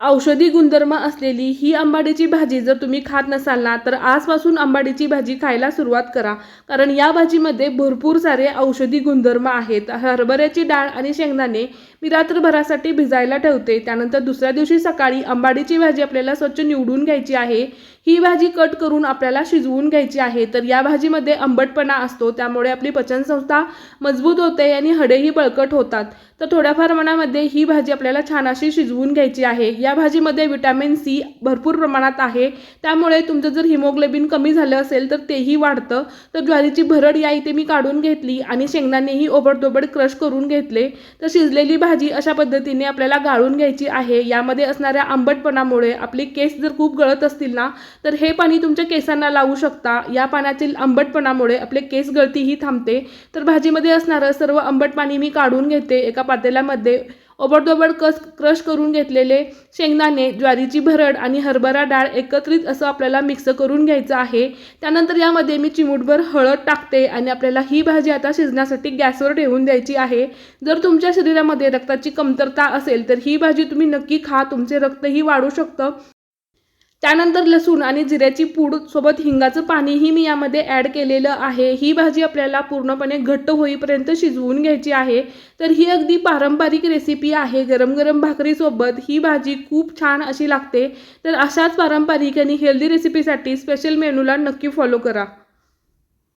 औषधी गुणधर्म असलेली ही आंबाडीची भाजी जर तुम्ही खात नसाल ना, तर आजपासून आंबाडीची भाजी खायला सुरुवात करा. कारण या भाजीमध्ये भरपूर सारे औषधी गुणधर्म आहेत. हरभऱ्याची डाळ आणि शेंगदाणे मी रात्रभरासाठी भिजायला ठेवते. त्यानंतर दुसऱ्या दिवशी सकाळी आंबाडीची भाजी आपल्याला स्वच्छ निवडून घ्यायची आहे. ही भाजी कट करून आपल्याला शिजवून घ्यायची आहे. तर या भाजीमध्ये आंबटपणा असतो, त्यामुळे आपली पचनसंस्था मजबूत होते आणि हाडेही बळकट होतात. तर थोड्याफार प्रमाणामध्ये ही भाजी आपल्याला छान अशी शिजवून घ्यायची आहे. या भाजीमध्ये व्हिटॅमिन सी भरपूर प्रमाणात आहे, त्यामुळे तुमचं जर हिमोग्लोबिन कमी झालं असेल तर तेही वाढतं. तर ज्वारीची भरड या इथे मी काढून घेतली आणि शेंगदाणेही ओबडधोबड क्रश करून घेतले. तर शिजलेली भाजी अशा पद्धतीने आपल्याला गाळून घ्यायची आहे. यामध्ये असणाऱ्या आंबटपणामुळे आपले केस जर खूप गळत असतील ना, तर हे पाणी तुमच्या केसांना लावू शकता. या पाण्यातील आंबटपणामुळे आपले केस गळतीही थांबते. तर भाजीमध्ये असणारं सर्व आंबट पाणी मी काढून घेते. एका पातेल्यामध्ये ओबडधोबड क्रश करून घेतलेले शेंगदाणे, ज्वारीची भरड आणि हरभरा डाळ एकत्रित असं आपल्याला मिक्स करून घ्यायचं आहे. त्यानंतर यामध्ये मी चिमूटभर हळद टाकते आणि आपल्याला ही भाजी आता शिजण्यासाठी गॅसवर ठेवून द्यायची आहे. जर तुमच्या शरीरामध्ये रक्ताची कमतरता असेल तर ही भाजी तुम्ही नक्की खा. तुमचे रक्तही वाढू शकतं. त्यानंतर लसूण आणि जिऱ्याची पूड सोबत हिंगाचं पाणीही मी यामध्ये ॲड केलेलं आहे. ही भाजी आपल्याला पूर्णपणे घट्ट होईपर्यंत शिजवून घ्यायची आहे. तर ही अगदी पारंपरिक रेसिपी आहे. गरम गरम भाकरीसोबत ही भाजी खूप छान अशी लागते. तर अशाच पारंपरिक आणि हेल्दी रेसिपीसाठी स्पेशल मेनूला नक्की फॉलो करा.